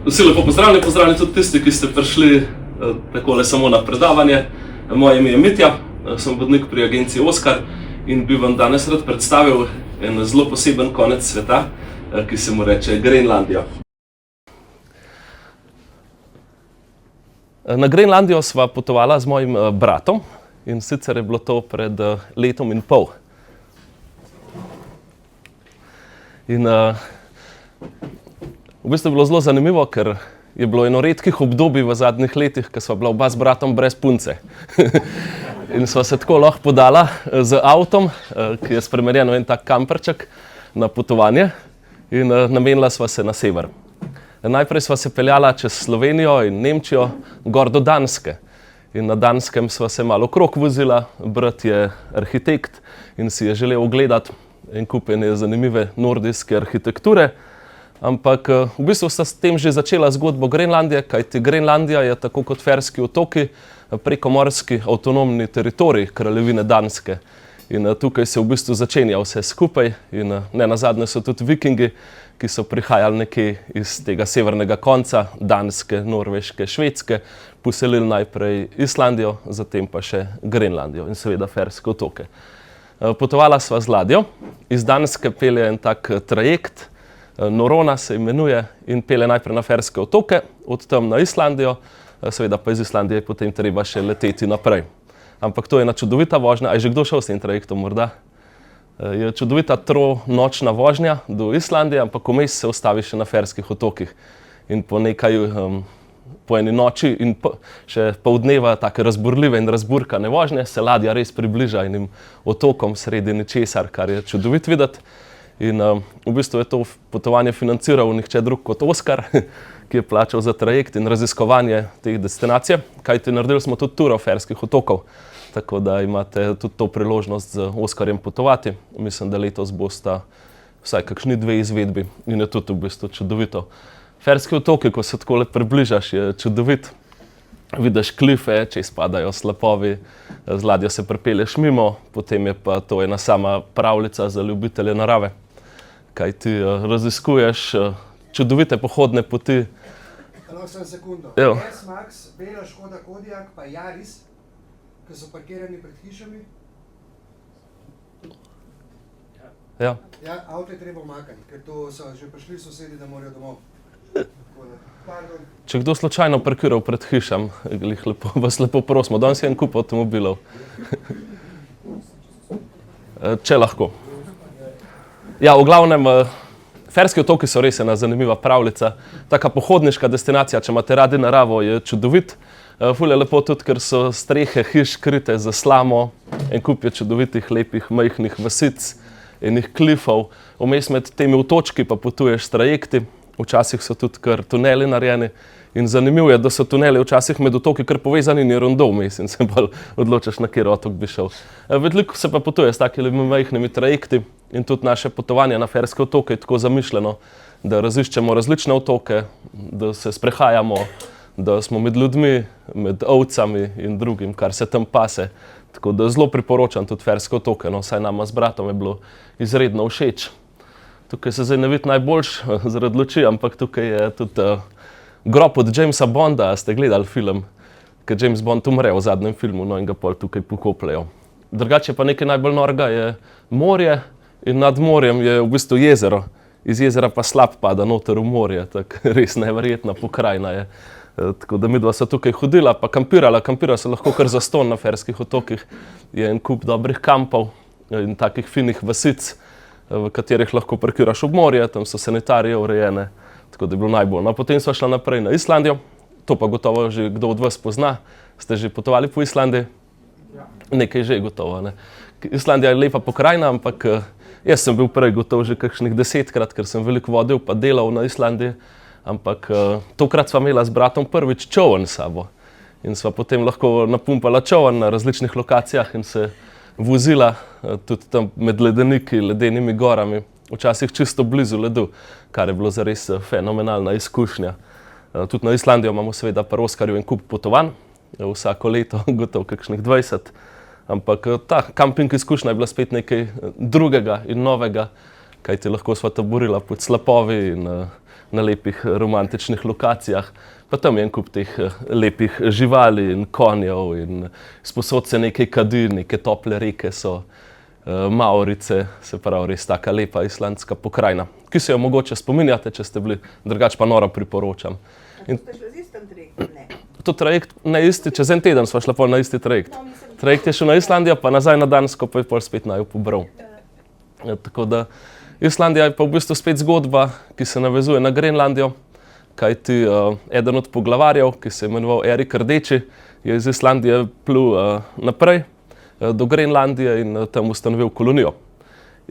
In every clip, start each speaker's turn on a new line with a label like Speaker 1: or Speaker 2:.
Speaker 1: Vsi lepo pozdravljeni tudi tisti, ki ste prišli takole samo na predavanje. Moje ime je Mitja, sem vodnik pri agenciji Oskar in bi vam danes rad predstavil en zelo poseben konec sveta, ki se mu reče Grenlandija. Na Grenlandijo sva potovala z mojim bratom in sicer je bilo to pred letom in pol. In v bistvu je bilo zelo zanimivo, ker je bilo eno redkih obdobij v zadnjih letih, ko sva bila oba z bratom brez punce. In sva se tako lahko podala z avtom, ki je spremenjen v en tak kamperček, na potovanje in namenila sva se na sever. Najprej sva se peljala čez Slovenijo in Nemčijo gor do Danske. In na Danskem sva se malo okrog vozila, brat je arhitekt in si je želel ogledati en kup ene zanimive nordijske arhitekture. Ampak v bistvu sta s tem že začela zgodbo Grenlandije, kajti Grenlandija je tako kot Ferski otoki prekomorski avtonomni teritorij kraljevine Danske. In tukaj se v bistvu začenja vse skupaj in nenazadnje so tudi Vikingi, ki so prihajali nekje iz tega severnega konca Danske, Norveške, Švedske, poselili najprej Islandijo, zatem pa še Grenlandijo in seveda Ferske otoke. Potovala sva z ladjo, iz Danske pelje en tak trajekt, Norona se imenuje in pelje najprej na Ferske otoke, od tam na Islandijo, seveda pa iz Islandije potem treba še leteti naprej. Ampak to je ena čudovita vožnja. A je že kdo šel s tem trajektom morda? Je čudovita tronočna vožnja do Islandije, ampak vmes se ustavi še na Ferskih otokih. In po eni noči in še pol dneva take razburljive in razburkane vožnje se ladja res približa enim otokom sredi ničesar, kar je čudovit videti. In v bistvu je to potovanje financiral nihče drug kot Oskar, ki je plačal za trajekt in raziskovanje teh destinacij, kajti naredili smo tudi turo Ferskih otokov, tako da imate tudi to priložnost z Oskarjem potovati. Mislim, da letos bosta vsaj kakšni 2 izvedbi in je tudi v bistvu čudovito. Ferski otoki, ko se tako približaš, je čudovit. Vidiš klife, čez padajo slapovi, z ladjo se pripelješ mimo, potem je pa to ena sama pravljica za ljubitelje narave. Kaj ti raziskuješ čudovite pohodne poti.
Speaker 2: Lahko sem sekundo. S-Max, bela Škoda Kodiaq pa Yaris, ki so parkirani pred hišami.
Speaker 1: Ja.
Speaker 2: Ja, avto je treba umakati, ker to so že prišli sosedi, da morajo domov.
Speaker 1: Če kdo slučajno parkiral pred hišam, vas lepo prosimo, danes je en kup avtomobilov. Če lahko. Ja, v glavnem, Ferski otoki so res ena zanimiva pravljica. Taka pohodniška destinacija, če imate radi naravo, je čudovit. Ful je lepo tudi, ker so strehe hiš krite z slamo, en kup je čudovitih, lepih, majhnih vasic, enih klifov. Vmes med temi otočki pa potuješ s trajekti. Včasih so tudi kar tuneli narejeni in zanimivo je, da so tuneli včasih med otoki kar povezani in je rondo vmes in se bolj odločaš, na kjer otok bi šel. Veliko se pa potuje s takimi majhnimi trajekti in tudi naše potovanje na Ferske otoke je tako zamišljeno, da raziščemo različne otoke, da se sprehajamo, da smo med ljudmi, med ovcami in drugim, kar se tam pase. Tako da zelo priporočam tudi Ferske otoke, no, saj nama z bratom je bilo izredno všeč. Tukaj se zdaj ne vidi najboljš zaradi luči, ampak tukaj je tudi grob od Jamesa Bonda. Ste gledali film, ker James Bond umre v zadnjem filmu, no in ga pol tukaj pokopljajo. Drugače pa nekaj najbolj norega je morje in nad morjem je v bistvu jezero. Iz jezera pa slap pada noter v morje, tako res neverjetna pokrajina je. Tako da midva so tukaj hodila pa kampirala se lahko kar zastonj na Ferskih otokih. Je en kup dobrih kampov in takih finih vasic, v katerih lahko parkiraš ob morje, tam so sanitarije urejene, tako da je bilo najbolj. No, potem sva šla naprej na Islandijo, to pa gotovo že kdo od vas pozna. Ste že potovali po Islandiji?
Speaker 2: Ja.
Speaker 1: Nekaj že gotovo, ne. Islandija je lepa pokrajina, ampak jaz sem bil prej gotovo že kakšnih 10-krat, ker sem veliko vodil pa delal na Islandiji, ampak tokrat sva imela z bratom prvič čoln s sabo. In sva potem lahko napumpala čoln na različnih lokacijah in se vozila tudi tam med ledeniki, ledenimi gorami, včasih čisto blizu ledu, kar je bilo zares fenomenalna izkušnja. Tudi na Islandijo imamo seveda pri Oskarju en kup potovanj, vsako leto gotovo kakšnih 20, ampak ta kamping izkušnja je bila spet nekaj drugega in novega, kajti lahko sva taborila pod slapovi in na lepih romantičnih lokacijah. Pa tam je en kup teh lepih živali in konjev in sposod se nekaj kadi, neke tople reke so, Maorice, se pravi res taka lepa islandska pokrajina, ki se jo mogoče spominjate, če ste bili, drugače pa noro priporočam.
Speaker 3: In ste šli z istim trajektom? Ne.
Speaker 1: To trajekt na isti, čez en teden sva šla pol na isti trajekt. Trajekt je šel na Islandijo, pa nazaj na Dansko, pa je pol spet naju pobral. Tako da Islandija je pa v bistvu spet zgodba, ki se navezuje na Grenlandijo, kajti eden od poglavarjev, ki se je imenoval Erik Rdeči, je iz Islandije plul naprej do Grenlandije in tam ustanovil kolonijo.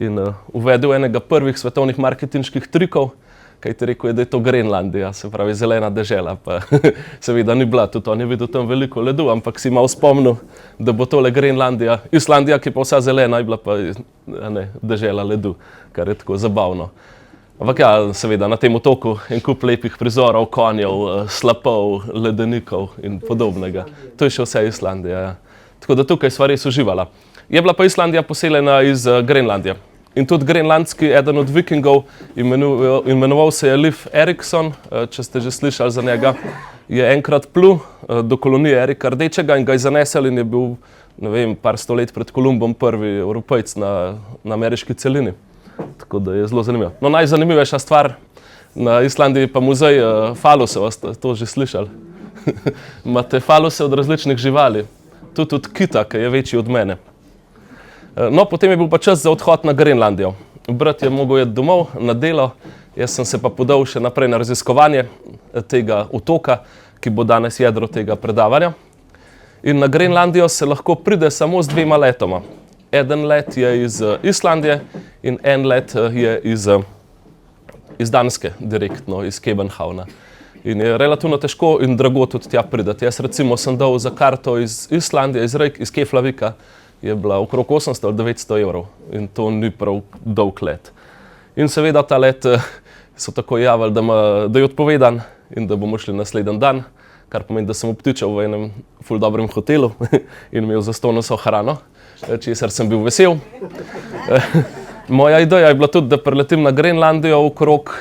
Speaker 1: In uvedel enega prvih svetovnih marketinških trikov, kajti rekel je, da je to Grenlandija, se pravi zelena dežela, pa seveda ni bila, tudi on je videl tam veliko ledu, ampak si malo spomnil, da bo tole Grenlandija, Islandija, ki je pa vsa zelena, je bila pa dežela ledu, kar je tako zabavno. Ampak ja, seveda na tem otoku en kup lepih prizorov, konjev, slapov, ledenikov in podobnega. To je še vse Islandija, ja. Tako da tukaj sva res uživala. Je bila pa Islandija poseljena iz Grenlandije. In tudi grenlandski, eden od vikingov, imenoval se je Leif Erikson, če ste že slišali za njega, je enkrat plul do kolonije Erika Rdečega in ga je zanesel in je bil, ne vem, par sto let pred Kolumbom prvi Evropejc na ameriški celini. Tako da je zelo zanimivo. No, najzanimivejša stvar na Islandiji pa muzej falusov, ste to že slišali? Imate faluse od različnih živali, tudi od kita, ki je večji od mene. No, potem je bil pa čas za odhod na Grenlandijo. Brat je mogel iti domov na delo, jaz sem se pa podal še naprej na raziskovanje tega otoka, ki bo danes jedro tega predavanja. In na Grenlandijo se lahko pride samo z 2 letoma. Eden let je iz Islandije in en let je iz Danske, direktno iz Københavna. In je relativno težko in drago tudi tja prideti. Jaz recimo sem dal za karto iz Islandije, iz Keflavika, je bila okrog 800 ali 900 evrov in to ni prav dolg let. In seveda ta let so tako javili, da je odpovedan in da bomo šli naslednji dan, kar pomeni, da sem obtičal v enem ful dobrem hotelu in imel zastonj vso hrano, česar sem bil vesel. Moja ideja je bila tudi, da preletim na Grenlandijo okrog,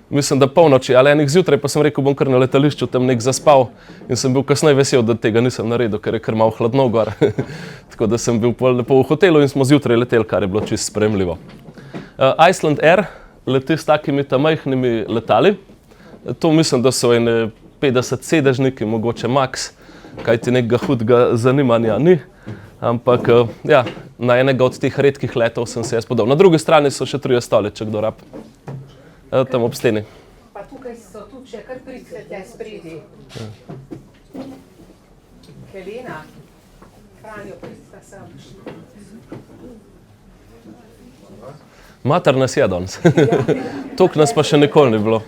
Speaker 1: mislim, da polnoči ali enih zjutraj, pa sem rekel, bom kar na letališču tam nek zaspal in sem bil kasneje vesel, da tega nisem naredil, ker je kar malo hladno gor. Tako da sem bil lepo v hotelu in smo zjutraj leteli, kar je bilo čisto sprejemljivo. Icelandair leti s takimi majhnimi letali. To mislim, da so ene 50 sedežniki, mogoče max, kajti nekega hudega zanimanja ni. Ampak ja, na enega od teh redkih letov sem se jaz podal. Na drugi strani so še 3 stoli, če kdo rab. Tam ob steni.
Speaker 3: Pa tukaj so tudi še kar pricete spredi. Helena, Franjo, prista sem.
Speaker 1: Mater nas je danes. Toliko nas pa še nikoli ni bilo.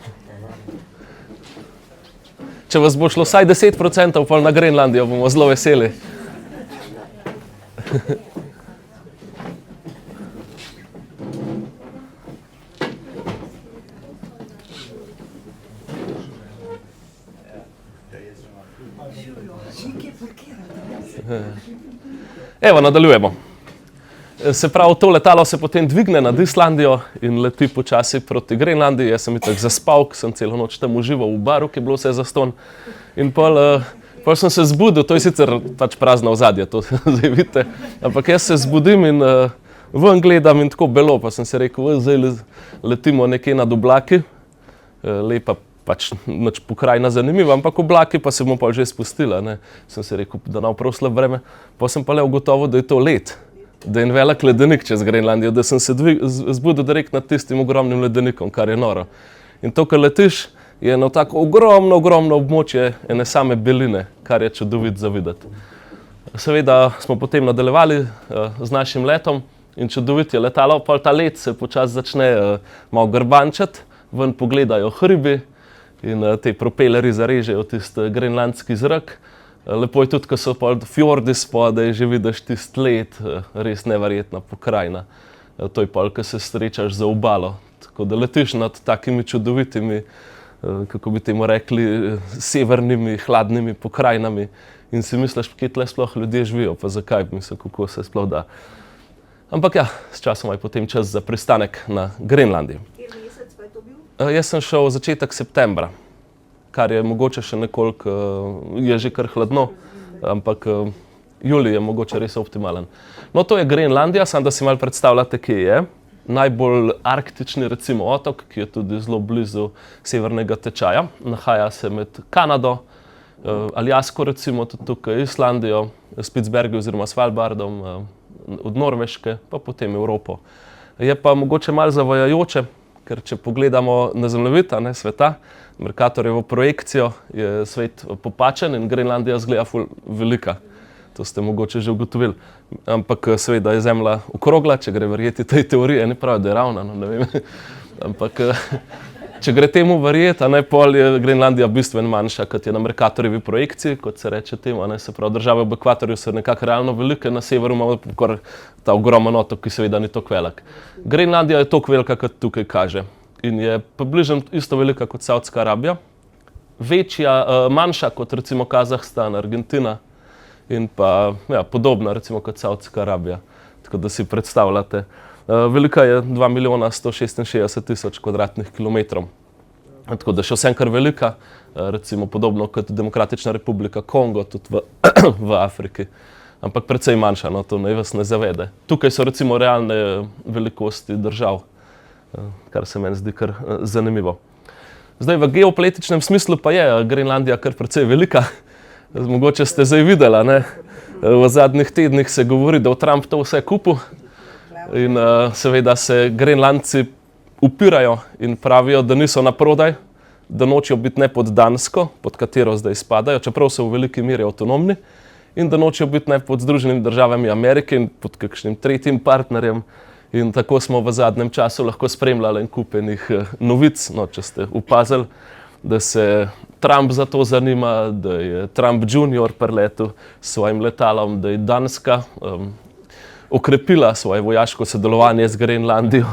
Speaker 1: Če vas bo šlo vsaj 10% pol na Grenlandijo, bomo zelo veseli. Evo, nadaljujemo. Se pravi, to letalo se potem dvigne nad Islandijo in leti počasi proti Grenlandiji. Jaz sem itak zaspal, sem celo noč tam užival v baru, ki je bilo vse zastonj. In pol sem se zbudil, to je sicer pač prazno ozadje, to zdaj vidite, ampak jaz se zbudim in ven gledam in tako belo, pa sem se rekel, zdaj letimo nekje nad oblaki, lepa pač nič pokrajina zanimiva, ampak oblaki pa se bomo pa že spustila, ne. Sem se rekel, da nam prav slab vreme, pa sem pa le ugotovil, da je to led, da je en velik ledenik čez Grenlandijo, da sem se zbudil direkt nad tistim ogromnim ledenikom, kar je noro. In to, kar letiš, je eno tako ogromno območje ene same beline, kar je čudovit za videti. Seveda smo potem nadaljevali z našim letom in čudovit je letalo, pol ta led se počasi začne malo grbančati, ven pogledajo hribi, in te propelerji zarežejo tisti grenlandski zrak. Lepo je tudi, ko so fjordi spodaj, že vidiš tisti led, res neverjetna pokrajina. To je pol, ko se srečaš za obalo. Tako da letiš nad takimi čudovitimi, kako bi temu rekli, severnimi, hladnimi pokrajinami in si misliš, kje tle sploh ljudje živijo, pa zakaj, mislim, kako se sploh da. Ampak ja, s časom je potem čas za pristanek na Grenlandiji.
Speaker 3: Kjer mesec pa je to bil?
Speaker 1: Jaz sem šel začetek septembra, kar je mogoče še nekoliko, je že kar hladno, ampak julij je mogoče res optimalen. No, to je Grenlandija, samo da si malo predstavljate, kje je. Najbolj arktični recimo otok, ki je tudi zelo blizu severnega tečaja. Nahaja se med Kanado, Aljasko recimo, tudi tukaj Islandijo, Spitsbergen oziroma Svalbardom, od Norveške, pa potem Evropo. Je pa mogoče malo zavajajoče, ker če pogledamo na zemljevid sveta, Mercatorjevo projekcijo, je svet popačen in Grenlandija izgleda ful velika. To ste mogoče že ugotovili. Ampak seveda je Zemlja okrogla, če gre verjeti tej teoriji, ne pravi, da je ravna, no, ne vem. Ampak če gre temu verjeti, pol je Grenlandija bistveno manjša, kot je na Mercatorjevi projekciji, kot se reče temu, se pravi, države ob ekvatorju so nekako realno velike, na severu imamo ta ogromen otok, ki seveda ni toliko velik. Grenlandija je toliko velika, kot tukaj kaže. In je približno isto velika kot Saudska Arabija, manjša kot recimo Kazahstan, Argentina in pa podobna recimo kot Saudska Arabija, tako da si predstavljate. Velika je 2.166.000 kvadratnih kilometrov, tako da še vsem kar velika, recimo podobno kot Demokratična republika Kongo, tudi v Afriki. Ampak precej manjša, no, to naj vas ne zavede. Tukaj so recimo realne velikosti držav, kar se meni zdi kar zanimivo. Zdaj, v geopolitičnem smislu pa je Grenlandija kar precej velika. Mogoče ste zdaj videli, ne? V zadnjih tednih se govori, da v Trump to vse kupil in seveda se Grenlandci upirajo in pravijo, da niso na prodaj, da nočejo biti ne pod Dansko, pod katero zdaj spadajo, čeprav so v veliki meri avtonomni, in da nočejo biti ne pod Združenimi državami Amerike in pod kakšnim tretjim partnerjem. In tako smo v zadnjem času lahko spremljali en kup enih novic, no, če ste opazili, da se Trump za to zanima, da je Trump junior priletel s svojim letalom, da je Danska okrepila svoje vojaško sodelovanje z Grenlandijo,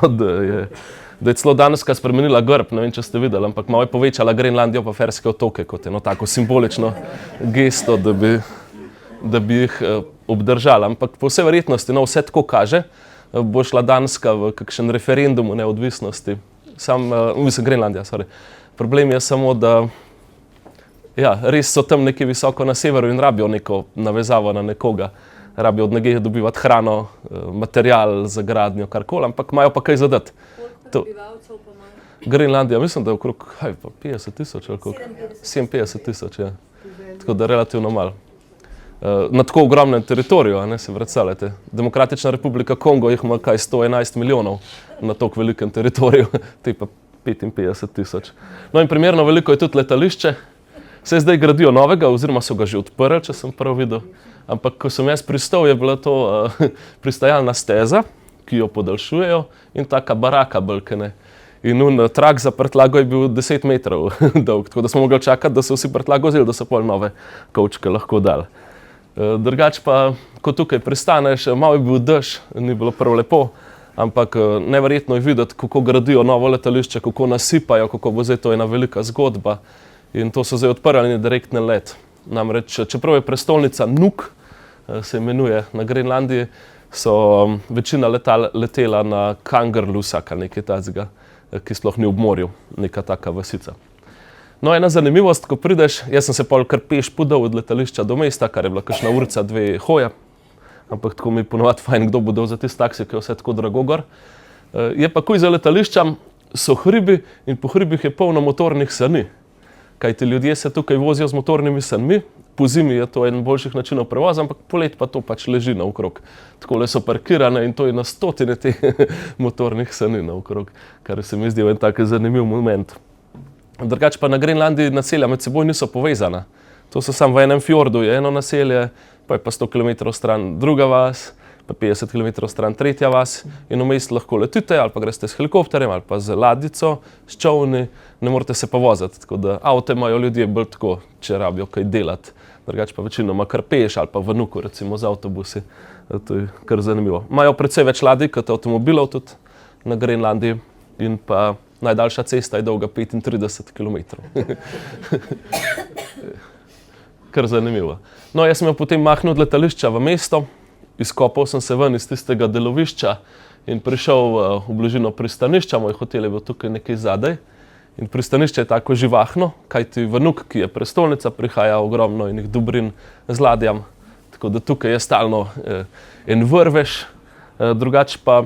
Speaker 1: da je celo Danska spremenila grb, ne vem, če ste videli, ampak malo je povečala Grenlandijo pa Ferske otoke kot eno tako simbolično gesto, da bi jih obdržala. Ampak po vsej verjetnosti, no, vse tako kaže, bo šla Danska v kakšen referendum o neodvisnosti. Grenlandija, sorry. Problem je samo, da res so tam nekje visoko na severu in rabijo neko navezavo na nekoga. Rabijo od nekje dobivati hrano, material za gradnjo, karkoli, ampak imajo pa kaj zadati.
Speaker 4: Prebivalcev pa imajo?
Speaker 1: Grenlandija, mislim, da je okrog 50.000 ali koliko? 57.000, ja. Tako da relativno malo. Na tako ogromnem teritoriju, se predstavljate. Demokratična republika Kongo jih ima kaj 111 milijonov na tako velikem teritoriju, te pa 55.000. No in primerno veliko je tudi letališče. Se zdaj gradijo novega, oziroma so ga že odprli, če sem prav videl. Ampak ko sem jaz pristal, je bila to pristajalna steza, ki jo podaljšujejo, in taka baraka balkane. In trak za prtljago je bil 10 metrov dolg, tako da smo mogli čakati, da so vsi prtljago vzeli, da so pol nove kovčke lahko dali. Drugač pa, ko tukaj pristaneš, malo je bil dež, ni bilo prav lepo, ampak neverjetno je videti, kako gradijo novo letališče, kako nasipajo, kako bo zdaj to ena velika zgodba. In to so zdaj odprli direktni let. Namreč, čeprav je prestolnica Nuuk, se imenuje na Grenlandiji, so večina letal letela na Kangerlusaka, nekaj tazga, ki sploh ni ob morju, neka taka vasica. No, ena zanimivost, ko prideš, jaz sem se pol kar peš podal od letališča do mesta, kar je bila kakšna urica, 2 hoja, ampak tako mi je ponovadi fajn, kdo bo dal za tisti taksi, ki je vse tako drago gor. Je pa kuj za letališčam, so hribi in po hribih je polno motornih sani. Kajti ljudje se tukaj vozijo z motornimi sanmi, po zimi je to eden boljših načinov prevoza, ampak polet pa to pač leži naokrog. Takole so parkirane in to je na stotine teh motornih sani naokrog, kar se mi zdi en tak zanimiv moment. Drugač pa na Grenlandiji naselja med seboj niso povezana. To so samo v enem fjordu je eno naselje, pa je pa 100 km stran druga vas, pa 50 km stran tretja vas in vmes lahko letite ali pa greste s helikopterjem ali pa z ladjico, s čolni, ne morete se pa voziti, tako da avte imajo ljudje bolj tako, če rabijo kaj delati. Drugač pa večinoma kar peš ali pa v Nuuku recimo z avtobusi, to je kar zanimivo. Imajo precej več ladij kot avtomobilov tudi na Grenlandiji in pa najdaljša cesta je dolga 35 km. Kar zanimivo. No, jaz sem jo potem mahnil od letališča v mesto, izkopal sem se ven iz tistega delovišča in prišel v bližino pristanišča, moj hotel je bil tukaj nekaj zadaj. In pristanišče je tako živahno, kajti v Nuk, ki je prestolnica, prihaja ogromno enih dobrin z ladjam, tako da tukaj je stalno en vrvež. Drugače pa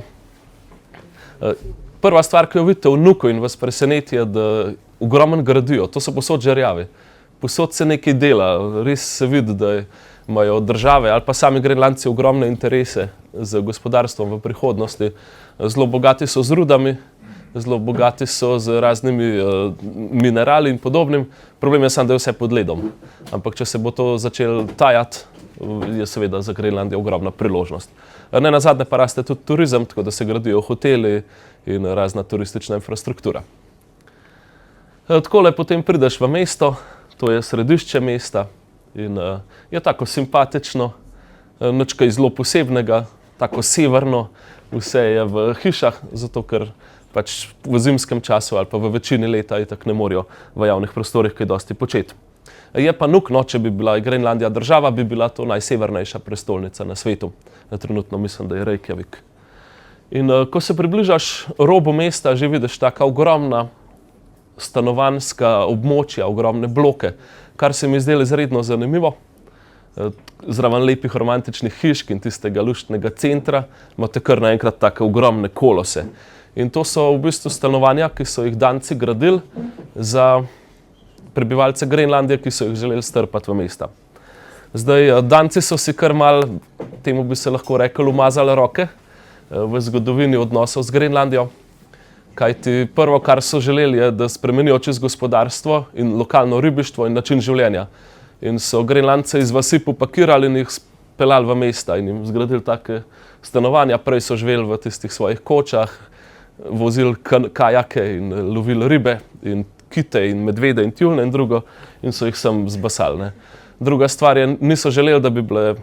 Speaker 1: prva stvar, ki jo vidite v Nuku in vas preseneti, je, da ogromno gradijo. To so posod žerjavi. Posod se nekaj dela, res se vidi, da imajo države ali pa sami Grenlandci ogromne interese z gospodarstvom v prihodnosti. Zelo bogati so z rudami, zelo bogati so z raznimi minerali in podobnim. Problem je samo, da je vse pod ledom. Ampak če se bo to začelo tajati, je seveda za Grenlandijo ogromna priložnost. Ne nazadnje pa raste tudi turizem, tako da se gradijo hoteli in razna turistična infrastruktura. Takole potem prideš v mesto, to je središče mesta in je tako simpatično, nič kaj zelo posebnega, tako severno, vse je v hišah, zato ker pač v zimskem času ali pa v večini leta itak ne morajo v javnih prostorih kaj dosti početi. Je pa Nuk, no, če bi bila Grenlandija država, bi bila to najsevernejša prestolnica na svetu. Trenutno mislim, da je Reykjavik. In ko se približaš robu mesta, že vidiš taka ogromna stanovanjska območja, ogromne bloke, kar se mi je zdelo izredno zanimivo. Zraven lepih romantičnih hišk in tistega luštnega centra imate kar naenkrat take ogromne kolose. In to so v bistvu stanovanja, ki so jih Danci gradili za prebivalce Grenlandije, ki so jih želeli strpati v mesta. Zdaj, Danci so si kar mal, temu bi se lahko rekel, umazali roke v zgodovini odnosov z Grenlandijo. Kajti prvo, kar so želeli, je, da spremenijo čisto gospodarstvo in lokalno ribištvo in način življenja. In so Grenlandce iz vasi popakirali in jih speljali v mesta in jim zgradili take stanovanja. Prej so živeli v tistih svojih kočah, vozili kajake in lovili ribe in kite in medvede in tjulne in drugo in so jih sem zbasali, ne. Druga stvar je, niso želeli, da bi bile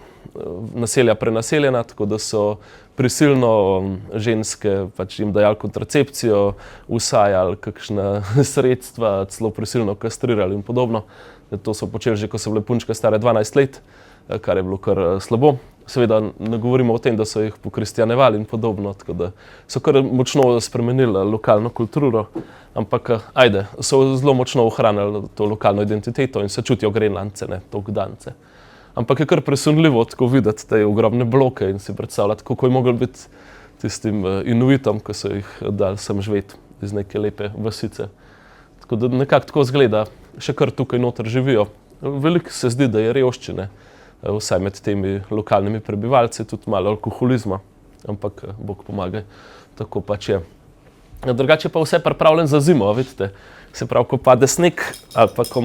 Speaker 1: naselja prenaseljena, tako da so prisilno ženske pač jim dajali kontracepcijo, usajali kakšna sredstva, celo prisilno kastrirali in podobno. To so počeli že, ko so bile punčke stare 12 let, kar je bilo kar slabo. Seveda ne govorimo o tem, da so jih pokristjanevali in podobno, tako da so kar močno spremenili lokalno kulturo, ampak ajde, so zelo močno ohranili to lokalno identiteto in se čutijo Grenlandce, ne, to Dance. Ampak je kar presunljivo tako videti te ogromne bloke in si predstavljati, kako je moglo biti tistim Inuitom, ko so jih dali sem živeti iz neke lepe vasice. Tako da nekako tako izgleda, še kar tukaj noter živijo. Veliko se zdi, da je revščine, vsaj med temi lokalnimi prebivalci, tudi malo alkoholizma, ampak Bog pomagaj, tako pač je. Drugače pa vse pripravljen za zimo, vidite. Se pravi, ko pade sneg ali pa ko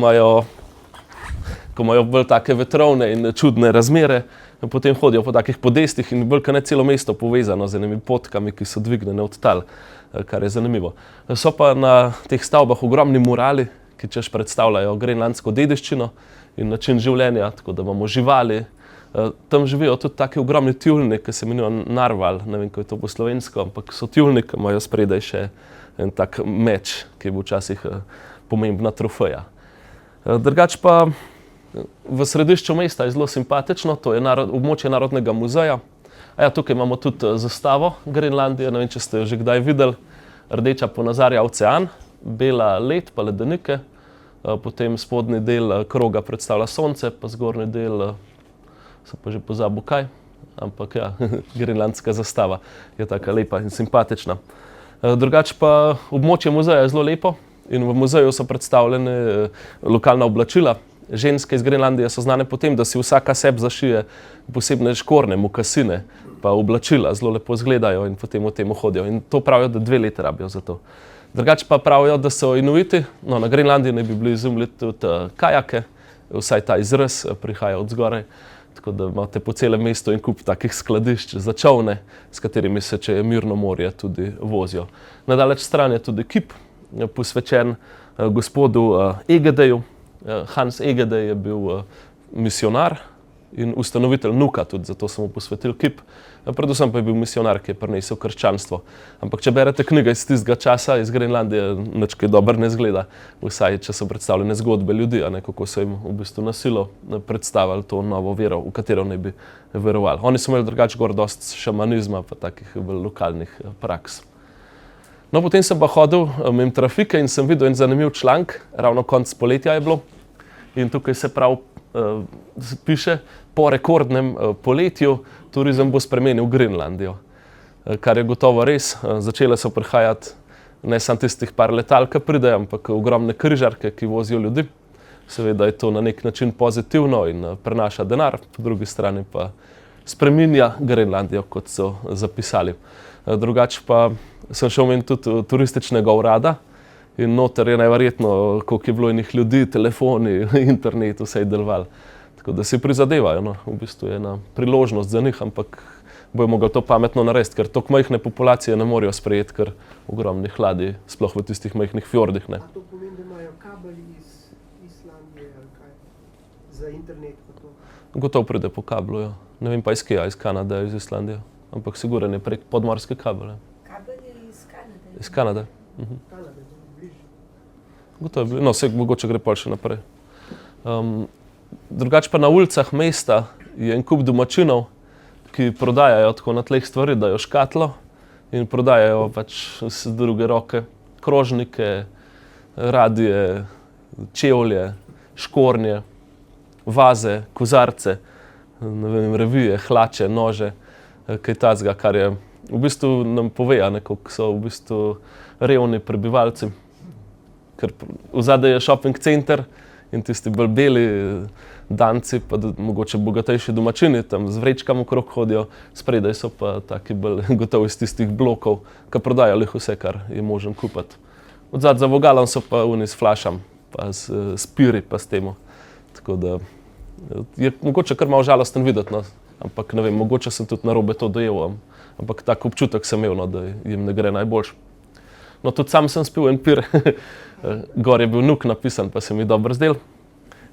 Speaker 1: imajo bolj take vetrovne in čudne razmere, potem hodijo po takih podestih in bolj kot ne celo mesto povezano z enimi potkami, ki so dvignjene od tal, kar je zanimivo. So pa na teh stavbah ogromni murali, ki češ predstavljajo grenlandsko dediščino in način življenja, tako da imamo živali. Tam živijo tudi taki ogromni tjulni, ki se imenujejo narval, ne vem, kako je to po slovensko, ampak so tjulni, ki imajo spredaj še en tak meč, ki je bil včasih pomembna trofeja. Drugače pa v središču mesta je zelo simpatično, to je območje Narodnega muzeja. Tukaj imamo tudi zastavo Grenlandije, ne vem, če ste jo že kdaj videli. Rdeča ponazarja ocean, bela led pa ledenike, potem spodnji del kroga predstavlja sonce, pa zgornji del, sem pa že pozabil kaj, ampak ja, grenlandska zastava je taka lepa in simpatična. Drugače pa območje muzeja je zelo lepo in v muzeju so predstavljene lokalna oblačila. Ženske iz Grenlandije so znane po tem, da si vsaka sebi zašije posebne škorne, mokasine, pa oblačila, zelo lepo izgledajo in potem v tem hodijo. In to pravijo, da 2 leta rabijo za to. Drugače pa pravijo, da so Inuiti, no na Grenlandiji ne bi bili izumili tudi kajake, vsaj ta izraz prihaja od zgoraj, tako da imate po celem mestu en kup takih skladišč za čolne, s katerimi se, če je mirno morje, tudi vozijo. Na daleč stran je tudi kip, posvečen gospodu Egedeju. Hans Egede je bil misionar in ustanovitelj Nuka, tudi zato sem mu posvetil kip. Predvsem pa je bil misionar, ki je prinesel krščanstvo. Ampak če berete knjige iz tistega časa, iz Grenlandije, nič kaj dobro ne izgleda. Vsaj, če so predstavljene zgodbe ljudi, kako so jim v bistvu na silo predstavili to novo vero, v katero ne bi verovali. Oni so imeli drugače gor dosti šamanizma, pa takih lokalnih praks. No, potem sem pa hodil mimo trafike in sem videl en zanimiv članek, ravno konec poletja je bilo. In tukaj se prav piše, po rekordnem poletju turizem bo spremenil Grenlandijo. Kar je gotovo res, začele so prihajati ne samo tistih par letal, ki pridejo, ampak ogromne križarke, ki vozijo ljudi. Seveda je to na nek način pozitivno in prenaša denar, po drugi strani pa spreminja Grenlandijo, kot so zapisali. Drugače pa sem šel meni tudi turističnega urada in noter je najverjetno, koliko je bilo enih ljudi, telefoni, internet, vse je delovalo. Tako da si prizadevajo, no. V bistvu je ena priložnost za njih, ampak bojo mogli to pametno narediti, ker toliko majhne populacije ne morejo sprejeti, ker ogromnih ladij, sploh v tistih majhnih fjordih, ne.
Speaker 2: A to pomeni, da imajo kabel iz Islandije ali kaj? Za internet pa to?
Speaker 1: Gotovo pride po kablu, ja. Ne vem pa iz kje, iz Kanade, iz Islandije. Ampak sigurno je prek podmorske kabele.
Speaker 4: Kabel je iz Kanade.
Speaker 1: Iz Kanade.
Speaker 2: Kanade, to je bližje.
Speaker 1: Gotovo je blizu. No, mogoče gre pol še naprej. Drugače pa na ulicah mesta je en kup domačinov, ki prodajajo tako na tleh stvari, dajo škatlo in prodajajo pač z druge roke krožnike, radije, čevlje, škornje, vaze, kozarce, ne vem, revije, hlače, nože, kaj tacga, kar je v bistvu nam pove, koliko so v bistvu revni prebivalci. Ker vzadaj je shopping center in tisti bolj beli danci, pa mogoče bogatejši domačini tam z vrečkami okrog hodijo, spredaj so pa taki bolj gotovo iz tistih blokov, ki prodajajo lih vse, kar je možen kupiti. Odzad za vogalom so pa oni s flašam, pa s piri, pa s temu. Tako da je mogoče kar malo žalosten videti, no. Ampak ne vem, mogoče sem tudi narobe to dojel, ampak tak občutek sem imel, no, da jim ne gre najboljš. No, tudi sam sem spil en pir, gor je bil Nuk napisan, pa se mi dobro zdel.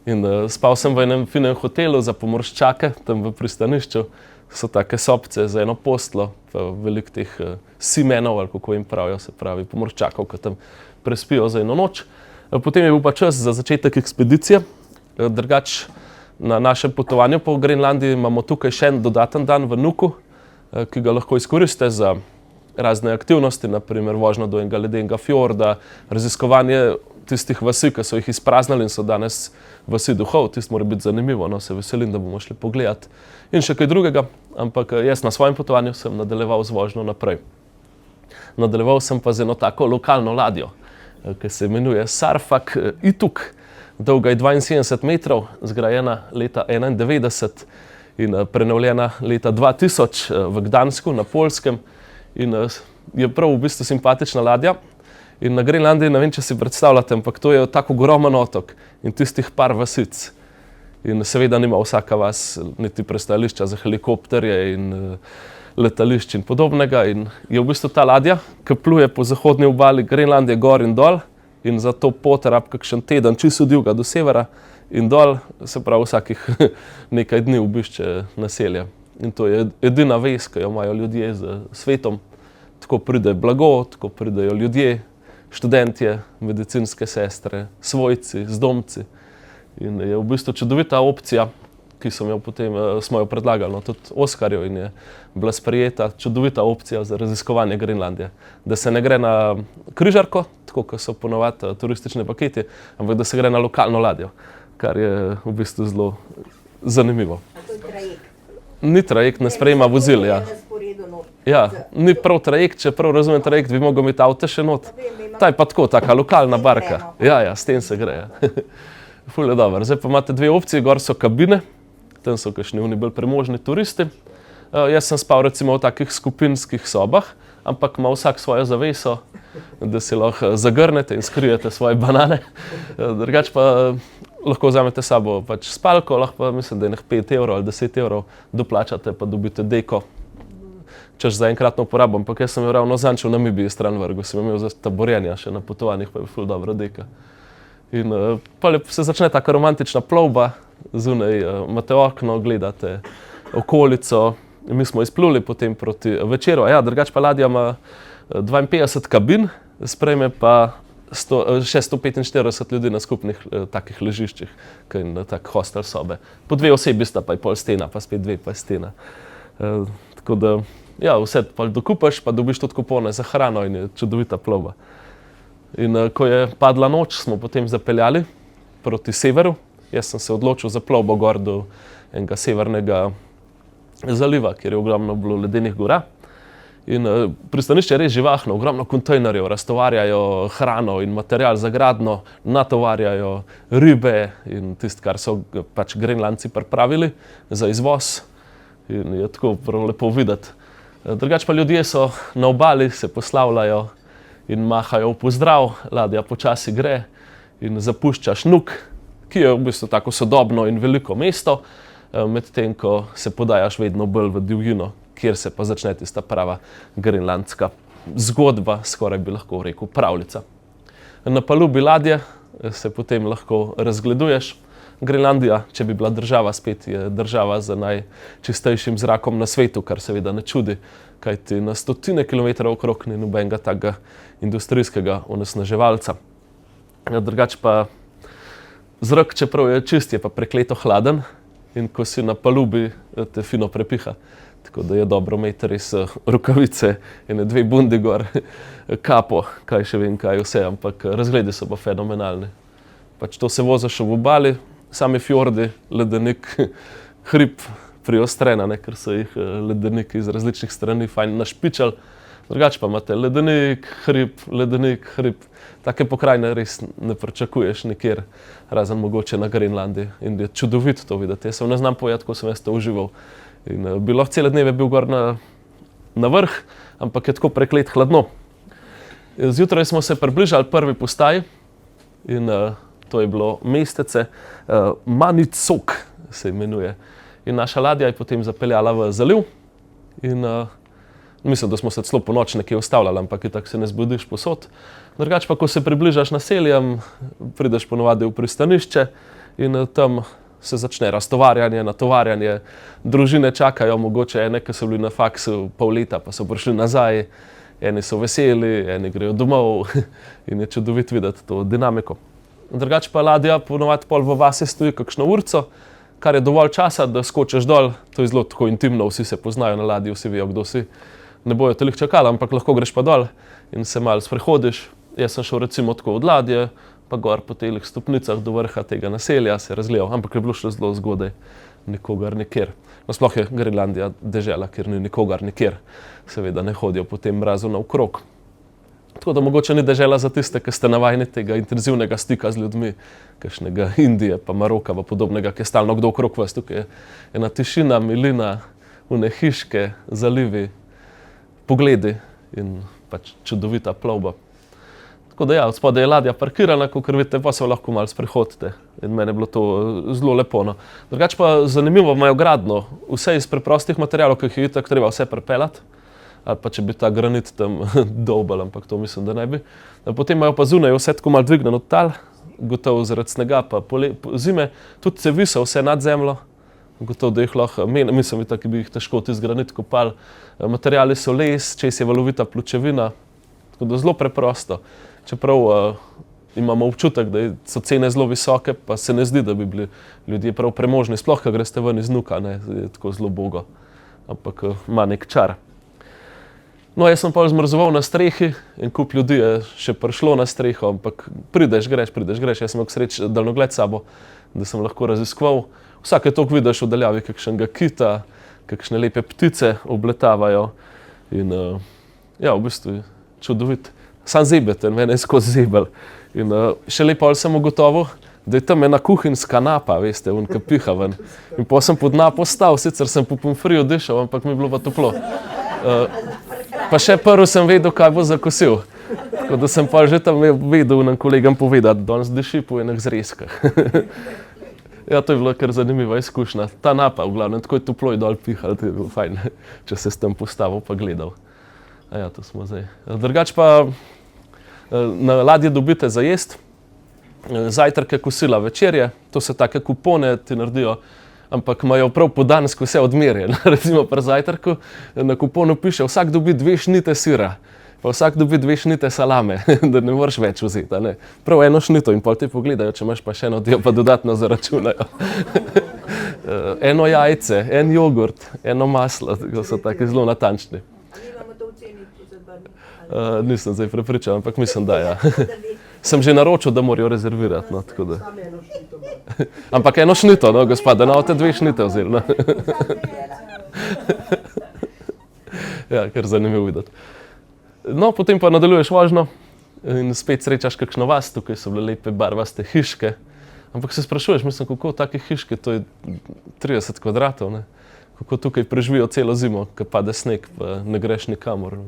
Speaker 1: In spal sem v enem finem hotelu za pomorščake, tam v pristanišču. So take sobce za eno postlo, pa veliko teh seamanov, ali kako jim pravijo, se pravi pomorščakov, ki tam prespijo za eno noč. Potem je bil pa čas za začetek ekspedicije. Drugač, na našem potovanju po Grenlandiji imamo tukaj še en dodaten dan v Nuku, ki ga lahko izkoristite za razne aktivnosti, naprimer vožnjo do enega ledenega fjorda, raziskovanje tistih vasi, ki so jih izpraznili in so danes vasi duhov. Tisto mora biti zanimivo, no, se veselim, da bomo šli pogledati. In še kaj drugega, ampak jaz na svojem potovanju sem nadaljeval z vožnjo naprej. Nadaljeval sem pa z eno tako lokalno ladjo, ki se imenuje Sarfak Ituk. Dolga je 72 metrov, zgrajena leta 1991 in prenovljena leta 2000 v Gdansku na Poljskem. In je prav v bistvu simpatična ladja. In na Grenlandiji, ne vem, če si predstavljate, ampak to je tako ogromen otok in tistih par vasic. In seveda nima vsaka vas niti prestajališča za helikopterje in letališč in podobnega. In je v bistvu ta ladja, ki pluje po zahodni obali Grenlandije gor in dol in za to pot rab kakšen teden čisto od juga do severa in dol, se pravi vsakih nekaj dni obišče naselje. In to je edina vez, ki jo imajo ljudje z svetom. Tako pride blago, tako pridejo ljudje, študentje, medicinske sestre, svojci, zdomci. In je v bistvu čudovita opcija, ki smo jo predlagali, no, tudi Oskarju, in je bila sprejeta čudovita opcija za raziskovanje Grenlandije. Da se ne gre na križarko, tako kot so ponovadi turistični paketi, ampak da se gre na lokalno ladjo, kar je v bistvu zelo zanimivo.
Speaker 4: A to je trajekt.
Speaker 1: Ni trajekt, ne sprejema vozil, ja. Ja, ni prav trajekt, če prav razumem trajekt, bi mogel imeti avto še not. Ta je pa tako, taka lokalna barka. Ja, s tem se gre, ja. Ful je dobro. Zdaj pa imate dve opcije, gor so kabine, tam so kakšni oni bolj premožni turisti. Jaz sem spal recimo v takih skupinskih sobah, ampak ima vsak svojo zaveso, da si lahko zagrnete in skrijete svoje banane. Drugače pa lahko vzamete s sabo pač spalko, lahko pa mislim, da je 5 evrov ali 10 evrov doplačate, pa dobite deko. Češ za enkratno uporabo, ampak jaz sem jo ravno zanč v Namibiji stran vrgel, sem imel za taborjenja še na potovanjih, pa je ful dobra deka. In pa se začne taka romantična plovba, zunaj imate okno, gledate okolico. Mi smo izpluli potem proti večeru, ja, drugače pa ladja ima 52 kabin, sprejme pa še 145 ljudi na skupnih takih ležiščih, kaj na tak hostel sobe. Po 2 osebi sta pa je pol stena, pa spet 2 pa je stena. Tako da ja, vse pa dokupaš, pa dobiš tudi kupone za hrano in je čudovita plovba. In ko je padla noč, smo potem zapeljali proti severu. Jaz sem se odločil za plovbo gor do enega severnega zaliva, kjer je ogromno bilo ledenih gora. In pristanišče je res živahno, ogromno kontejnerjev, raztovarjajo hrano in material za gradnjo, natovarjajo ribe in tisto, kar so pač Grenlandci pripravili za izvoz. In je tako prav lepo videti. Drugače pa ljudje so na obali, se poslavljajo in mahajo v pozdrav, ladja počasi gre in zapuščaš Nuuk, ki je v bistvu tako sodobno in veliko mesto, medtem ko se podajaš vedno bolj v divjino, kjer se pa začne tista prava grenlandska zgodba, skoraj bi lahko rekel pravljica. Na palubi ladje se potem lahko razgleduješ. Grenlandija, če bi bila država spet, je država z najčistejšim zrakom na svetu, kar seveda ne čudi, kajti na stotine kilometrov okrog ni nobenega takega industrijskega onesnaževalca. Drugače pa zrak, čeprav je čist, je pa prekleto hladen in ko si na palubi, te fino prepiha. Tako da je dobro imeti res rokavice, ene 2 bundi gor, kapo, kaj še vem, kaj vse, ampak razgledi so pa fenomenalni. Pač to se voziš v obali, sami fjordi, ledenik, hrib priostrena, ker so jih ledeniki iz različnih strani fajn našpičali. Drugače pa imate ledenik, hrib. Take pokrajine res ne pričakuješ nikjer, razen mogoče na Grenlandiji. In je čudovito to videti. Jaz ne znam povedati, ko sem jaz to užival. In bi lahko cele dneve bil gor na vrh, ampak je tako preklet hladno. Zjutraj smo se približali prvi postaji in to je bilo mestece Maniit Sook se imenuje. In naša ladja je potem zapeljala v zaliv in mislim, da smo se celo po noč nekje ustavljali, ampak itak se ne zbudiš posod. Drugače pa, ko se približaš naseljem, prideš ponovadi v pristanišče in tam se začne raztovarjanje, natovarjanje. Družine čakajo, mogoče ene, ki so bili na faksu pol leta, pa so prišli nazaj. Eni so veseli, eni grejo domov in je čudovito videti to dinamiko. Drugače pa ladja ponovadi pol v vasi stoji kakšno urco, kar je dovolj časa, da skočiš dol. To je zelo tako intimno, vsi se poznajo na ladji, vsi vejo, kdo si. Ne bojo te lih čakali, ampak lahko greš pa dol in se malo sprehodiš. Jaz sem šel recimo tako od ladje, pa gor po teh stopnicah do vrha tega naselja se razgledal, ampak je bilo še zelo zgodaj, nikogar nikjer. No, sploh je Grenlandija dežela, kjer ni nikogar nikjer. Seveda ne hodijo po tem mrazu naokrog. Tako da mogoče ni dežela za tiste, ki ste navajeni tega intenzivnega stika z ljudmi, kakšnega Indije, pa Maroka, pa podobnega, ki je stalno kdo okrog vas. Tukaj je ena tišina, milina, une hiške, zalivi, pogledi in pač čudovita plovba. Tako da ja, od spodaj je ladja parkirana, kakor vidite, pa se lahko malo sprehodite. In meni je bilo to zelo lepo. No. Drugače pa zanimivo imajo gradno. Vse iz preprostih materialov, ki jih je itak treba vse prepeljati. Ali pa če bi ta granit tam dolbal, ampak to mislim, da ne bi. Potem imajo pa zunaj vse tako malo dvigneno tal, gotovo zaradi snega pa zime. Tudi cevi so vse nad zemljo, gotovo da jih lahko, mislim, da bi jih težko tisti granit kopali. Materiali so les, čez je valovita pločevina, tako da zelo preprosto. Čeprav imamo občutek, da so cene zelo visoke, pa se ne zdi, da bi bili ljudje prav premožni. Sploh, ko greste ven iz Nuuka, je tako zelo bogo, ampak ima nek čar. No, jaz sem pa zmrzoval na strehi in kup ljudi je še prišlo na streho, ampak prideš, greš. Jaz sem imel sreč daljnogled sabo, da sem lahko raziskoval. Vsake toliko vidiš v daljavi kakšnega kita, kakšne lepe ptice obletavajo in ja, v bistvu je čudovit. Sam zebeten, mene je skozi zebel. In še lepo sem ugotovil, da je tam ena kuhinjska napa, veste, ki piha ven. In potem sem pod napo stal, sicer sem po pomfriju dišal, ampak mi je bilo pa toplo. Pa še prvi sem vedel, kaj bo zakosil. Tako da sem pa že tam vedel nam kolegam povedati, da danes diši po enih zrezkah. Ja, to je bilo kar zanimiva izkušnja. Ta napa, v glavnem, tako je toplo dol pihal, to je bilo fajn, če se s tem postavil pa gledal. A ja, to smo zdaj. Drugače pa na ladji dobite za jest, zajtrke, kosila, večerje, to se take kupone ti naredijo, ampak imajo prav podansko vse odmerjeno. Recimo pri zajtrku na kuponu piše, vsak dobi 2 šnite sira, pa vsak dobi 2 šnite salame, da ne moreš več vzeti. Ne? Prav eno šnito in pol ti pogledajo, če imaš pa še eno, ti jo pa dodatno zaračunajo. eno jajce, en jogurt, eno maslo, tako so taki zelo natančni.
Speaker 4: Ali imamo to v ceni za 2 dni?
Speaker 1: Nisem zdaj prepričan, ampak mislim, da ja. Sem že naročil, da morajo rezervirati, no, tako da.
Speaker 2: Samo eno šnito bo.
Speaker 1: Ampak eno šnito, no, gospoda, na te 2 šnite vzeli, no. Ja, kar zanimivo videti. No, potem pa nadaljuješ vožnjo in spet srečaš kakšno vas, tukaj so bile lepe barvaste hiške. Ampak se sprašuješ, mislim, kako v takih hiške, to je 30 kvadratov, ne? Kako tukaj preživijo celo zimo, ko pade sneg, pa ne greš nikamor.